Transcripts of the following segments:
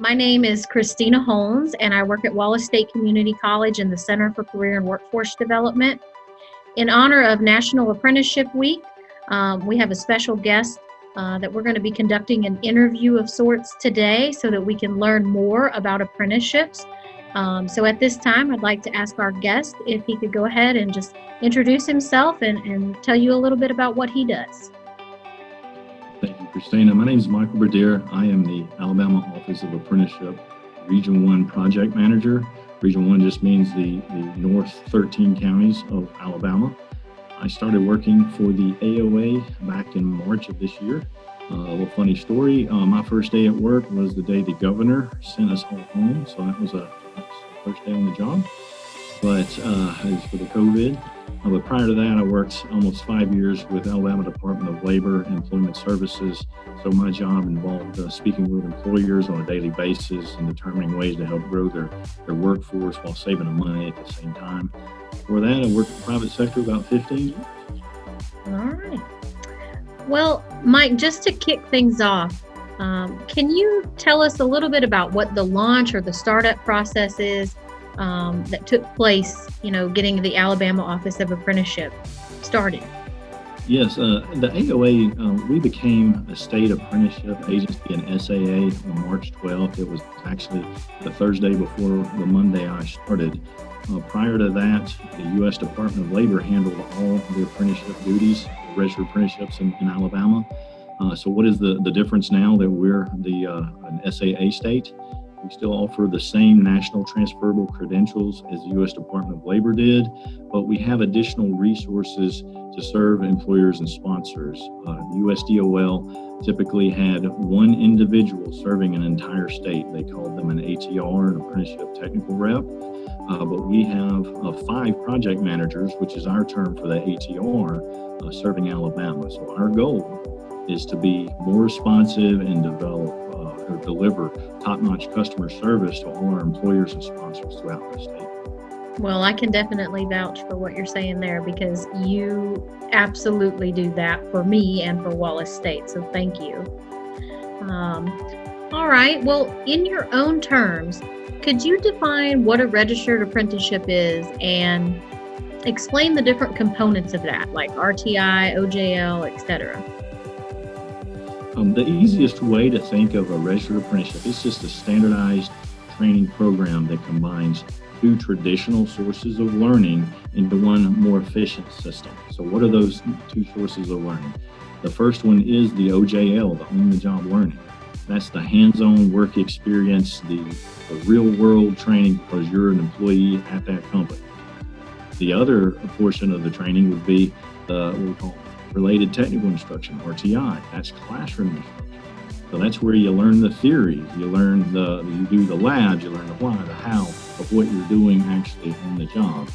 My name is Christina Holmes, and I work at Wallace State Community College in the Center for Career and Workforce Development. In honor of National Apprenticeship Week, we have a special guest that we're going to be conducting an interview of sorts today so that we can learn more about apprenticeships. So at this time, I'd like to ask our guest if he could go ahead and just introduce himself and tell you a little bit about what he does. Thank you, Christina. My name is Michael Berdier. I am the Alabama Office of Apprenticeship Region 1 Project Manager. Region 1 just means the north 13 counties of Alabama. I started working for the AOA back in March of this year. A little funny story, my first day at work was the day the governor sent us all home, so that was the first day on the job. But it was for the COVID. But prior to that, I worked almost 5 years with Alabama Department of Labor and Employment Services. So my job involved speaking with employers on a daily basis and determining ways to help grow their workforce while saving them money at the same time. Before that, I worked in the private sector about 15 years. All right. Well, Mike, just to kick things off, can you tell us a little bit about what the launch or the startup process is that took place, getting the Alabama Office of Apprenticeship started? Yes, the AOA, we became a state apprenticeship agency, an SAA, on March 12th. It was actually the Thursday before the Monday I started. Prior to that, the U.S. Department of Labor handled all the apprenticeship duties, registered apprenticeships in Alabama. So what is the difference now that we're an SAA state? We still offer the same national transferable credentials as the U.S. Department of Labor did, but we have additional resources to serve employers and sponsors. USDOL typically had one individual serving an entire state. They called them an ATR, an apprenticeship technical rep. But we have 5 project managers, which is our term for the ATR, serving Alabama. So our goal is to be more responsive and deliver top-notch customer service to all our employers and sponsors throughout the state. Well, I can definitely vouch for what you're saying there because you absolutely do that for me and for Wallace State. So thank you. All right. Well, in your own terms, could you define what a registered apprenticeship is and explain the different components of that, like RTI, OJL, etc.? The easiest way to think of a registered apprenticeship is just a standardized training program that combines 2 traditional sources of learning into one more efficient system. So what are those 2 sources of learning? The first one is the OJL, the on-the-job learning. That's the hands-on work experience, the real-world training because you're an employee at that company. The other portion of the training would be what we call related technical instruction, RTI. That's classroom instruction. So that's where you learn the theories, you do the labs, you learn the why, the how of what you're doing actually on the job.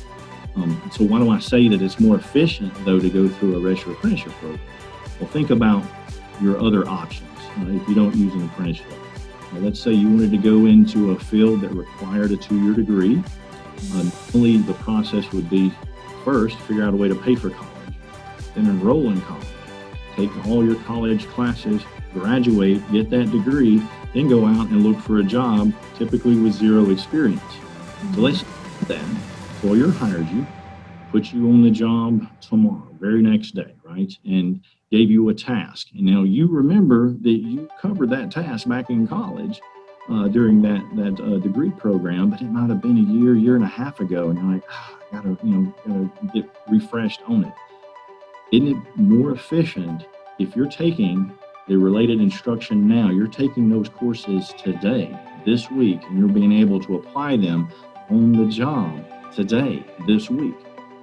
So why do I say that it's more efficient though to go through a registered apprenticeship program? Well, think about your other options if you don't use an apprenticeship. Let's say you wanted to go into a field that required a 2-year degree. Normally the process would be first figure out a way to pay for college, then enroll in college, take all your college classes, graduate, get that degree, then go out and look for a job, typically with 0 experience. So let's say that employer hired you, put you on the job tomorrow, very next day, right? And gave you a task. And now you remember that you covered that task back in college during that degree program, but it might have been a year and a half ago, and you're like, gotta get refreshed on it. Isn't it more efficient if you're taking the related instruction now, you're taking those courses today, this week, and you're being able to apply them on the job today, this week.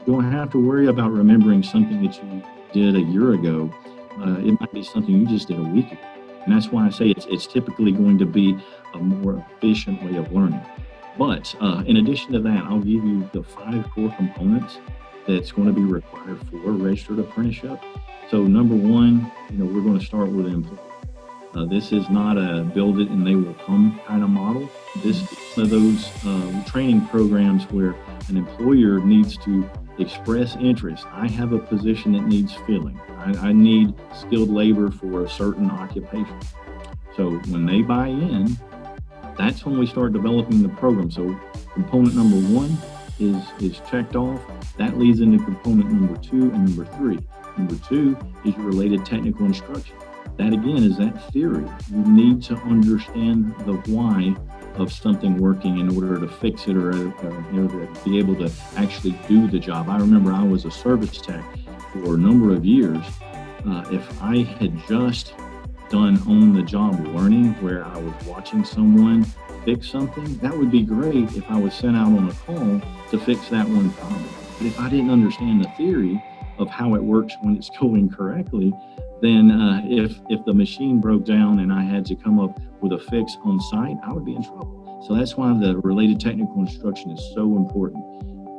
You don't have to worry about remembering something that you did a year ago. It might be something you just did a week ago. And that's why I say it's typically going to be a more efficient way of learning. But in addition to that, I'll give you the 5 core components that's going to be required for a registered apprenticeship. So number 1, we're going to start with an employer. This is not a build it and they will come kind of model. This is one of those training programs where an employer needs to express interest. I have a position that needs filling. I need skilled labor for a certain occupation. So when they buy in, That's when we start developing the program. So component number 1 is checked off. That leads into component number 2 and number 3. Number 2 is your related technical instruction. That again is that theory. You need to understand the why of something working in order to fix it or to be able to actually do the job. I remember I was a service tech for a number of years. If I had just done on-the-job learning where I was watching someone fix something, that would be great if I was sent out on a call to fix that one problem. But if I didn't understand the theory of how it works when it's going correctly, then if the machine broke down and I had to come up with a fix on site, I would be in trouble. So that's why the related technical instruction is so important.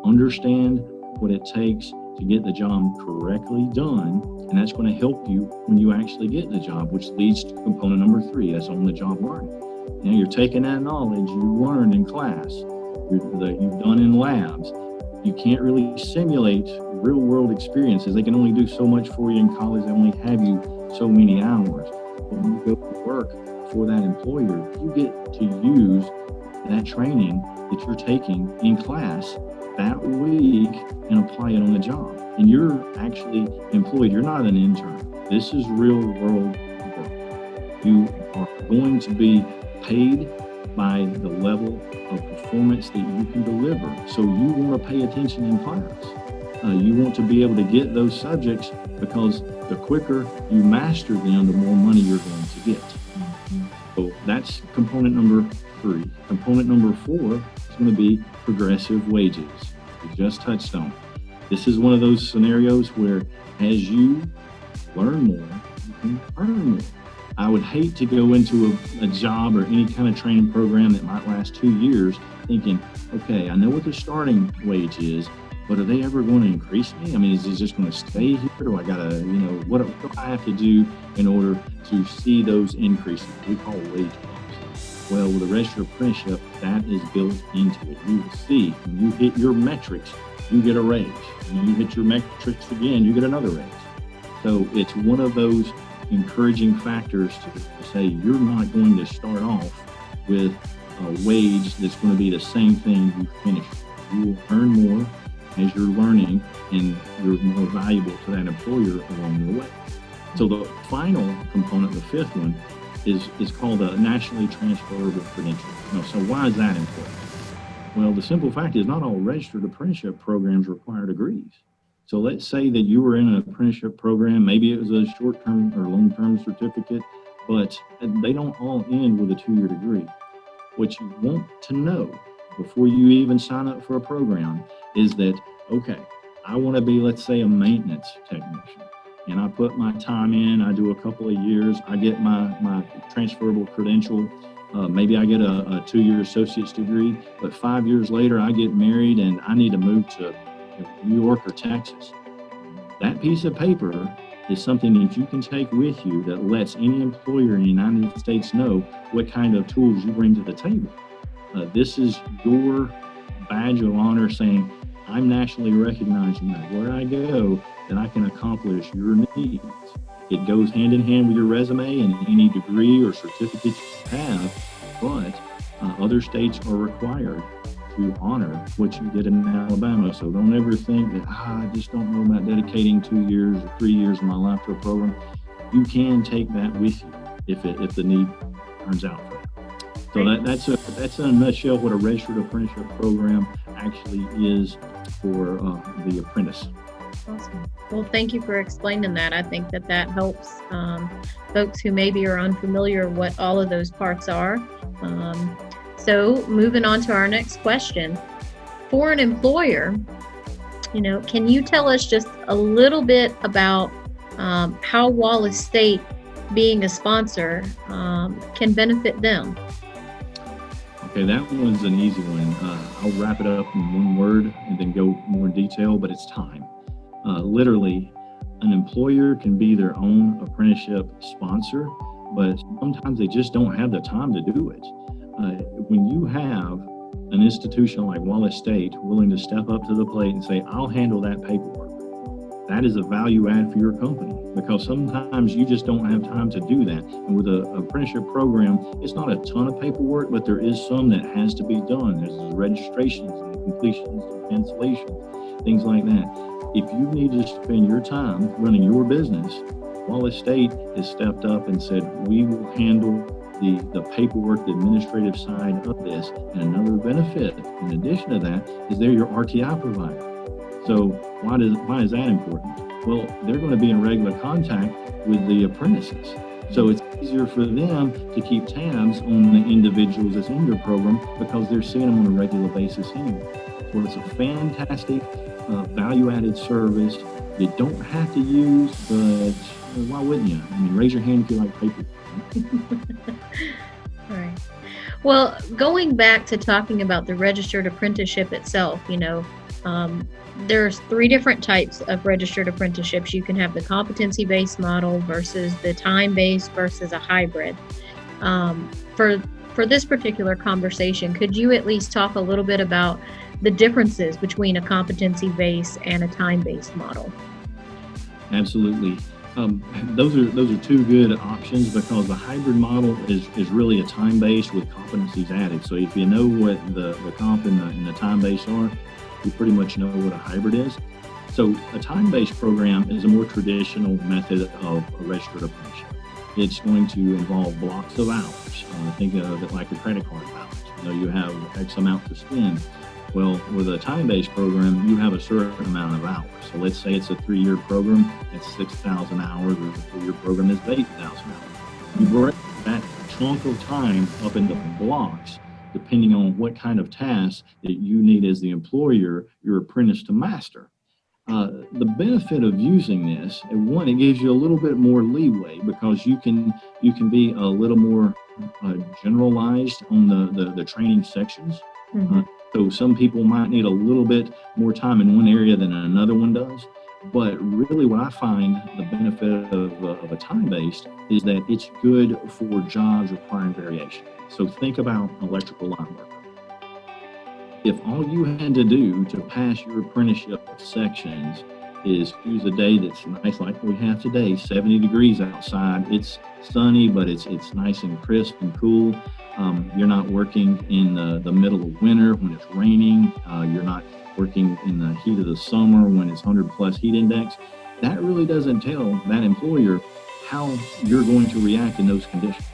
Understand what it takes to get the job correctly done, and that's going to help you when you actually get the job, which leads to component number 3, that's on-the-job learning. You know, you're taking that knowledge you learned in class, you've done in labs. You can't really simulate real-world experiences. They can only do so much for you in college. They only have you so many hours. But when you go to work for that employer, you get to use that training that you're taking in class that week and apply it on the job. And you're actually employed. You're not an intern. This is real-world work. You are going to be paid by the level of performance that you can deliver. So you want to pay attention in class. You want to be able to get those subjects because the quicker you master them, the more money you're going to get. So that's component number 3. Component number 4 is going to be progressive wages. We just touched on. This is one of those scenarios where as you learn more, you can earn more. I would hate to go into a job or any kind of training program that might last 2 years thinking, okay, I know what the starting wage is, but are they ever going to increase me? I mean, is it just going to stay here? Do I got to, what do I have to do in order to see those increases? We call wage bumps. Well, with a registered apprenticeship, that is built into it. You will see when you hit your metrics, you get a raise. When you hit your metrics again, you get another raise. So it's one of those encouraging factors to say you're not going to start off with a wage that's going to be the same thing you finish. You will earn more as you're learning, and you're more valuable to that employer along the way. So the final component, the 5th one, is called a nationally transferable credential. So why is that important? Well, the simple fact is not all registered apprenticeship programs require degrees. So let's say that you were in an apprenticeship program, maybe it was a short-term or long-term certificate, but they don't all end with a 2-year degree. What you want to know before you even sign up for a program is that, okay, I want to be, let's say, a maintenance technician, and I put my time in, I do a couple of years, I get my transferable credential, maybe I get a 2-year associate's degree, but 5 years later I get married and I need to move to New York or Texas. That piece of paper is something that you can take with you that lets any employer in the United States know what kind of tools you bring to the table. This is your badge of honor saying, I'm nationally recognizing that where I go, that I can accomplish your needs. It goes hand in hand with your resume and any degree or certificate you have, but other states are required to honor what you did in Alabama. So don't ever think that, I just don't know about dedicating 2 years or 3 years of my life to a program. You can take that with you if the need turns out for that. So that's in a nutshell what a registered apprenticeship program actually is for the apprentice. Awesome. Well, thank you for explaining that. I think that helps folks who maybe are unfamiliar what all of those parts are. So moving on to our next question. For an employer, can you tell us just a little bit about how Wallace State being a sponsor can benefit them? Okay, that one's an easy one. I'll wrap it up in one word and then go more in detail, but it's time. Literally, an employer can be their own apprenticeship sponsor, but sometimes they just don't have the time to do it. When you have an institution like Wallace State willing to step up to the plate and say, I'll handle that paperwork, that is a value add for your company. because sometimes you just don't have time to do that. And with an apprenticeship program, it's not a ton of paperwork, but there is some that has to be done. There's the registrations and the completions and cancellations, things like that. If you need to spend your time running your business, Wallace State has stepped up and said, we will handle the paperwork, the administrative side of this. And another benefit, in addition to that, is they're your RTI provider. So why is that important? Well, they're going to be in regular contact with the apprentices. So it's easier for them to keep tabs on the individuals that's in your program because they're seeing them on a regular basis anyway. So it's a fantastic value-added service you don't have to use, but why wouldn't you? I mean, raise your hand if you like paper. Right. Well, going back to talking about the registered apprenticeship itself, there's 3 different types of registered apprenticeships. You can have the competency-based model versus the time-based versus a hybrid. For this particular conversation, could you at least talk a little bit about the differences between a competency-based and a time-based model? Absolutely. Those are 2 good options because the hybrid model is really a time-based with competencies added. So if you know what the comp and the time-based are, you pretty much know what a hybrid is. So a time-based program is a more traditional method of a registered apprenticeship. It's going to involve blocks of hours. Think of it like a credit card balance. You have X amount to spend. Well, with a time-based program, you have a certain amount of hours. So let's say it's a 3-year program, it's 6,000 hours, or a 4-year program is 8,000 hours. You break that chunk of time up into blocks, depending on what kind of tasks that you need as the employer, your apprentice to master. The benefit of using this, one, it gives you a little bit more leeway because you can be a little more generalized on the training sections. Mm-hmm. So some people might need a little bit more time in one area than another one does. But really what I find the benefit of a time-based is that it's good for jobs requiring variation. So think about electrical line worker. If all you had to do to pass your apprenticeship sections is choose a day that's nice like we have today, 70 degrees outside, it's sunny, but it's nice and crisp and cool. You're not working in the middle of winter when it's raining. You're not working in the heat of the summer when it's 100 plus heat index. That really doesn't tell that employer how you're going to react in those conditions.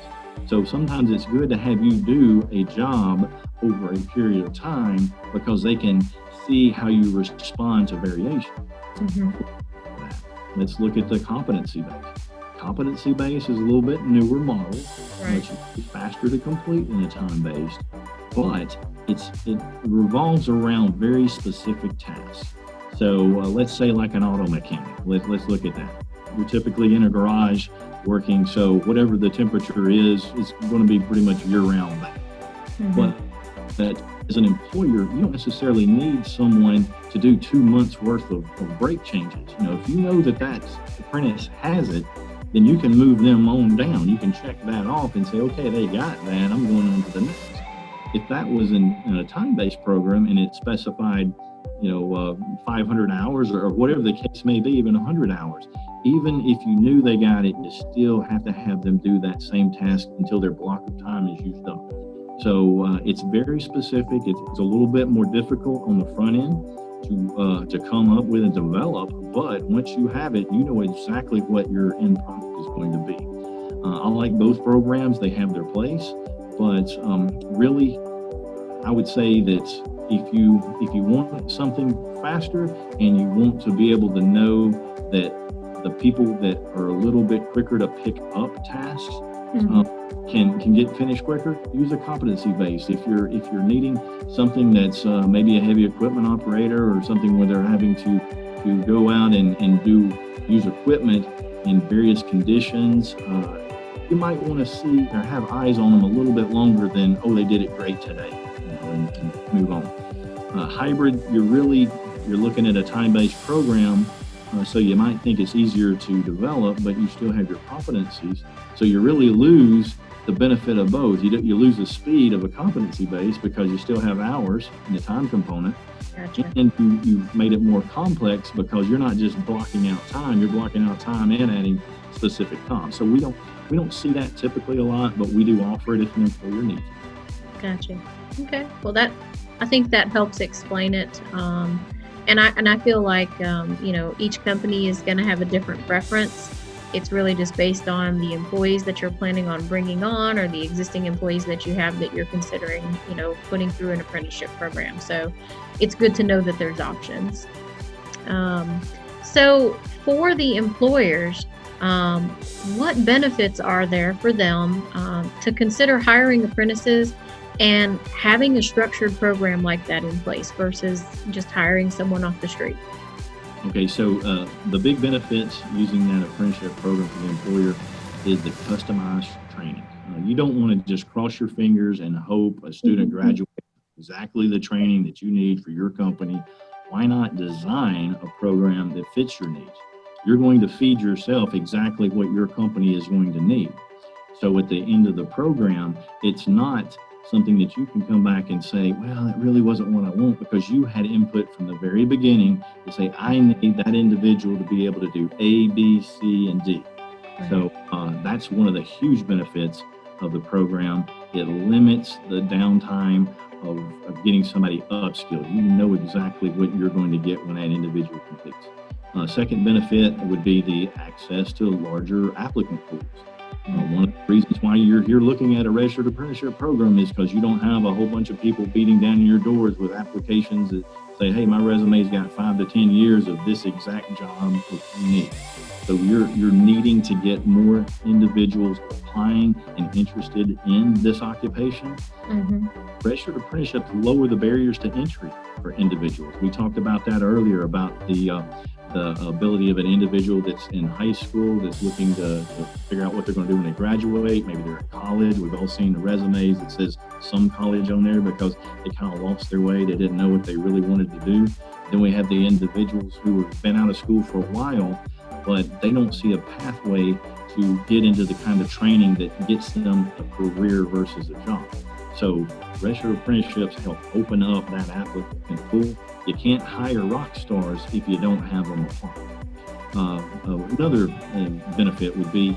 So sometimes it's good to have you do a job over a period of time because they can see how you respond to variation. Mm-hmm. Let's look at the competency base. Competency base is a little bit newer model, Right. much faster to complete than a time-based, but it revolves around very specific tasks. So let's say like an auto mechanic. Let's look at that. You're typically in a garage working, so whatever the temperature is going to be pretty much year-round there. Mm-hmm. But that as an employer, you don't necessarily need someone to do 2 months worth of brake changes. If you know that apprentice has it, then you can move them on down. You can check that off and say, okay, they got that, I'm going on to the next. If that was in a time-based program and it specified, 500 hours or whatever the case may be, even 100 hours, even if you knew they got it, you still have to have them do that same task until their block of time is used up. So it's very specific. It's a little bit more difficult on the front end to come up with and develop, but once you have it, you know exactly what your end product is going to be. I like both programs. They have their place, but really, I would say that if you want something faster and you want to be able to know that the people that are a little bit quicker to pick up tasks can get finished quicker, use a competency base. If you're needing something that's maybe a heavy equipment operator or something where they're having to go out and use equipment in various conditions, you might want to see or have eyes on them a little bit longer than, oh, they did it great today, and move on. Hybrid, you're looking at a time-based program So you might think it's easier to develop, but you still have your competencies. So you really lose the benefit of both. You lose the speed of a competency base because you still have hours in the time component. Gotcha. And you've made it more complex because you're not just blocking out time, you're blocking out time and adding specific comp. So we don't see that typically a lot, but we do offer it if an employer needs it. Gotcha. Okay. Well, I think that helps explain it. And I feel like each company is going to have a different preference. It's really just based on the employees that you're planning on bringing on, or the existing employees that you have that you're considering, putting through an apprenticeship program. So it's good to know that there's options. So for the employers, what benefits are there for them to consider hiring apprentices and having a structured program like that in place versus just hiring someone off the street? Okay, so the big benefits using that apprenticeship program for the employer is the customized training. You don't want to just cross your fingers and hope a student graduates exactly the training that you need for your company. Why not design a program that fits your needs? You're going to feed yourself exactly what your company is going to need. So at the end of the program, it's not something that you can come back and say, well, it really wasn't what I want, because you had input from the very beginning to say, I need that individual to be able to do A, B, C, and D. Right. So that's one of the huge benefits of the program. It limits the downtime of getting somebody upskilled. You know exactly what you're going to get when that individual completes. Second benefit would be the access to larger applicant pools. One of the reasons why you're here looking at a registered apprenticeship program is because you don't have a whole bunch of people beating down your doors with applications that say, hey, my resume's got 5 to 10 years of this exact job that you need. So you're needing to get more individuals applying and interested in this occupation. Mm-hmm. Registered apprenticeships lower the barriers to entry for individuals. We talked about that earlier, about the ability of an individual that's in high school that's looking to figure out what they're going to do when they graduate. Maybe they're at college. We've all seen the resumes that says some college on there because they kind of lost their way. They didn't know what they really wanted to do. Then we have the individuals who have been out of school for a while, but they don't see a pathway to get into the kind of training that gets them a career versus a job. So registered apprenticeships help open up that applicant pool. You can't hire rock stars if you don't have them apply. Another benefit would be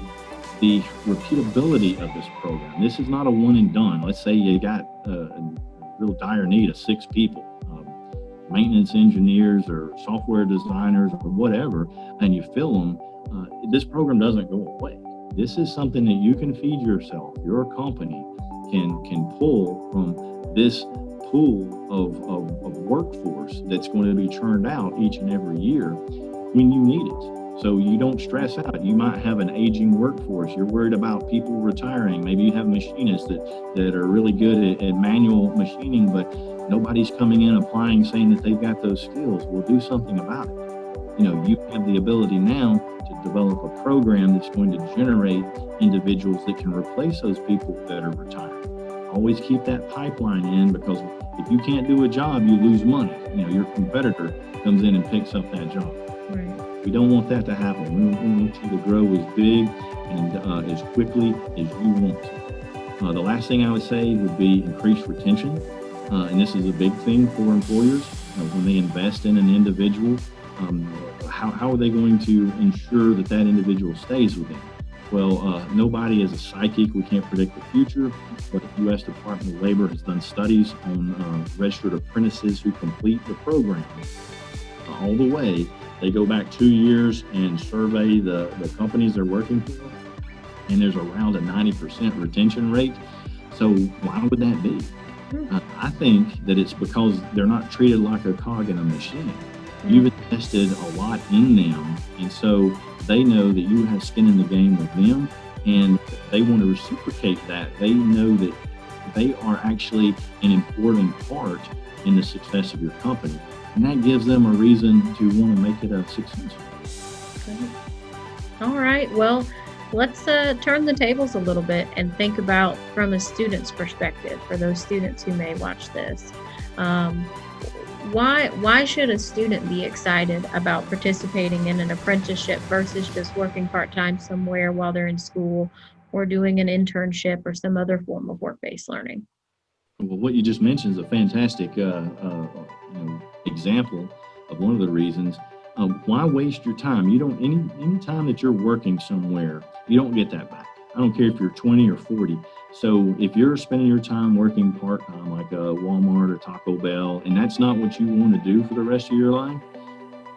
the repeatability of this program. This is not a one and done. Let's say you got a real dire need of 6 people, maintenance engineers or software designers or whatever, and you fill them. This program doesn't go away. This is something that you can feed yourself. Your company can pull from this pool of workforce that's going to be churned out each and every year when you need it. So you don't stress out. You might have an aging workforce. You're worried about people retiring. Maybe you have machinists that are really good at manual machining, but nobody's coming in applying saying that they've got those skills. Well, do something about it. You have the ability now to develop a program that's going to generate individuals that can replace those people that are retiring. Always keep that pipeline in, because if you can't do a job, you lose money. Your competitor comes in and picks up that job. Right. We don't want that to happen. We want you to grow as big and as quickly as you want to. The last thing I would say would be increased retention. And this is a big thing for employers. When they invest in an individual, how are they going to ensure that individual stays with them? Well, nobody is a psychic. We can't predict the future, but the U.S. Department of Labor has done studies on registered apprentices who complete the program all the way. They go back 2 years and survey the companies they're working for, and there's around a 90% retention rate. So why would that be? I think that it's because they're not treated like a cog in a machine. You've invested a lot in them, and so they know that you have skin in the game with them, and they want to reciprocate that. They know that they are actually an important part in the success of your company, and that gives them a reason to want to make it a success. Okay. All right. Well, let's turn the tables a little bit and think about from a student's perspective, for those students who may watch this. why should a student be excited about participating in an apprenticeship versus just working part-time somewhere while they're in school or doing an internship or some other form of work-based learning? Well, what you just mentioned is a fantastic example of one of the reasons. Why waste your time? You don't any time that you're working somewhere, you don't get that back. I don't care if you're 20 or 40. So if you're spending your time working part time, like Walmart or Taco Bell, and that's not what you want to do for the rest of your life,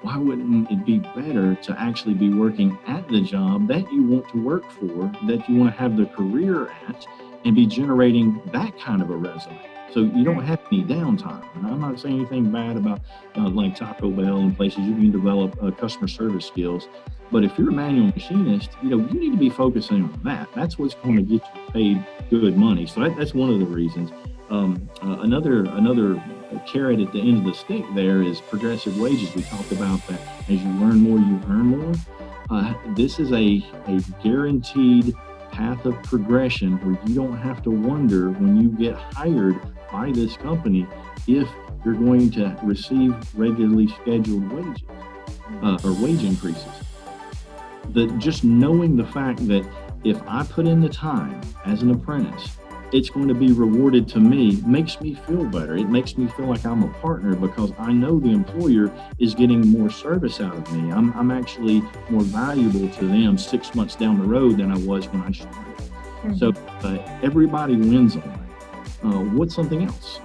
why wouldn't it be better to actually be working at the job that you want to work for, that you want to have the career at, and be generating that kind of a resume? So you don't have any downtime. And I'm not saying anything bad about like Taco Bell and places you can develop customer service skills. But if you're a manual machinist, you need to be focusing on that. That's what's going to get you paid good money. So that's one of the reasons. Another carrot at the end of the stick there is progressive wages. We talked about that. As you learn more, you earn more. This is a guaranteed path of progression where you don't have to wonder when you get hired by this company if you're going to receive regularly scheduled wages or wage increases. Just knowing the fact that if I put in the time as an apprentice, it's going to be rewarded to me makes me feel better. It makes me feel like I'm a partner because I know the employer is getting more service out of me. I'm actually more valuable to them 6 months down the road than I was when I started. Mm-hmm. So everybody wins on that. What's something else?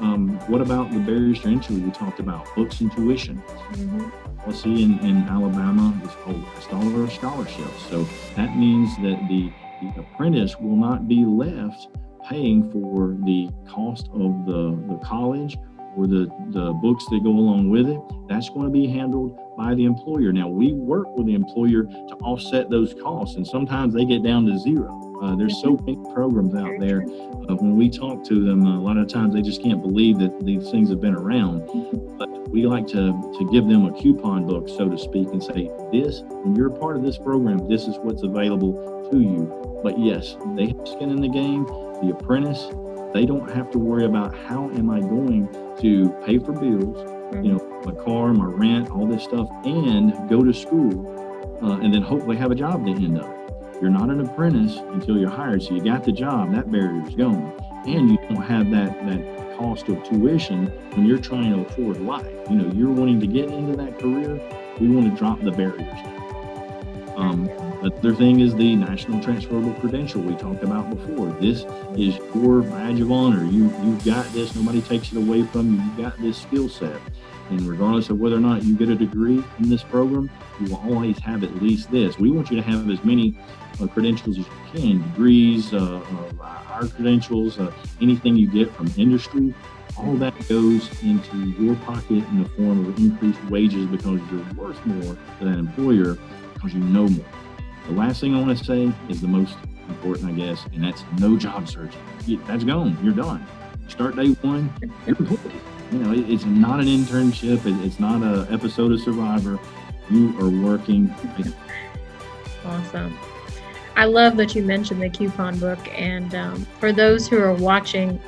What about the barriers to entry we talked about? Books and tuition. Mm-hmm. Policy in Alabama is called $1 scholarship. So that means that the apprentice will not be left paying for the cost of the college or the books that go along with it. That's going to be handled by the employer. Now, we work with the employer to offset those costs, and sometimes they get down to zero. There's so many programs out there. When we talk to them, a lot of times they just can't believe that these things have been around. But we like to give them a coupon book, so to speak, and say, when you're a part of this program, this is what's available to you. But yes, they have skin in the game. The apprentice, they don't have to worry about how am I going to pay for bills, my car, my rent, all this stuff, and go to school, and then hopefully have a job at the end of it. You're not an apprentice until you're hired. So you got the job, that barrier is gone. And you don't have that cost of tuition when you're trying to afford life. You're wanting to get into that career, we want to drop the barriers down. Another thing is the National Transferable Credential we talked about before. This is your badge of honor. You've got this. Nobody takes it away from you. You've got this skill set. And regardless of whether or not you get a degree in this program, you will always have at least this. We want you to have as many credentials as you can, degrees, our credentials, anything you get from industry. All that goes into your pocket in the form of increased wages because you're worth more to that employer because you know more. The last thing I want to say is the most important, I guess, and that's no job searching. That's gone. You're done. Start day one, you're employed. It's not an internship. It's not an episode of Survivor. You are working. Awesome. I love that you mentioned the coupon book. And for those who are watching,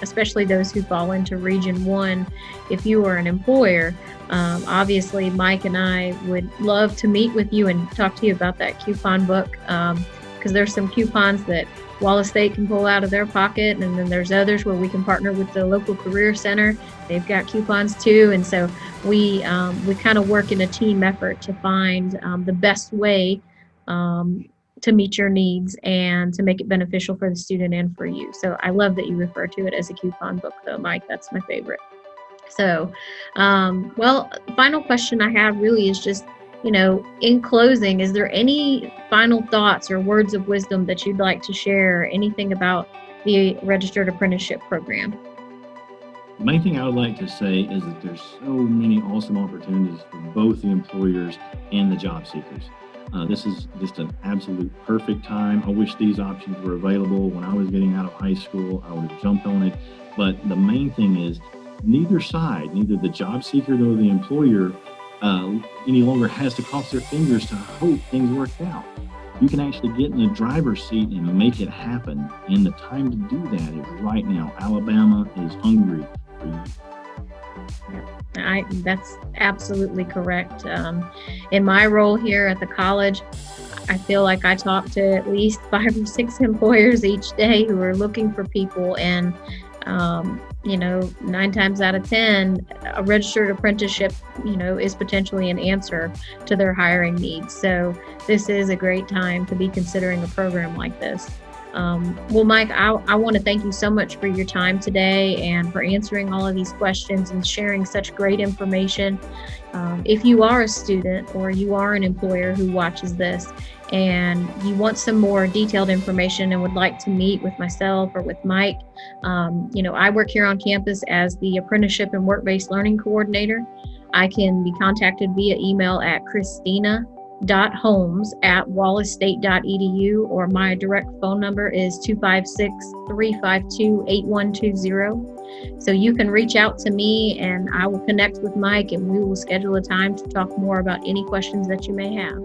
especially those who fall into Region 1, if you are an employer, obviously Mike and I would love to meet with you and talk to you about that coupon book, because there's some coupons that Wallace State can pull out of their pocket, and then there's others where we can partner with the local career center. They've got coupons too, and so we kind of work in a team effort to find the best way to meet your needs and to make it beneficial for the student and for you. So I love that you refer to it as a coupon book, though, Mike. That's my favorite. So, final question I have really is just, in closing, is there any final thoughts or words of wisdom that you'd like to share? Anything about the Registered Apprenticeship Program? The main thing I would like to say is that there's so many awesome opportunities for both the employers and the job seekers. This is just an absolute perfect time. I wish these options were available when I was getting out of high school. I would have jumped on it. But the main thing is neither side, neither the job seeker nor the employer any longer has to cross their fingers to hope things work out. You can actually get in the driver's seat and make it happen. And the time to do that is right now. Alabama is hungry for you. That's absolutely correct. In my role here at the college, I feel like I talk to at least 5 or 6 employers each day who are looking for people, and 9 times out of 10, a registered apprenticeship, is potentially an answer to their hiring needs. So this is a great time to be considering a program like this. Well, Mike, I want to thank you so much for your time today and for answering all of these questions and sharing such great information. If you are a student or you are an employer who watches this and you want some more detailed information and would like to meet with myself or with Mike, I work here on campus as the Apprenticeship and Work-Based Learning Coordinator. I can be contacted via email at christina.holmes@wallacestate.edu, or my direct phone number is 256-352-8120. So you can reach out to me and I will connect with Mike and we will schedule a time to talk more about any questions that you may have.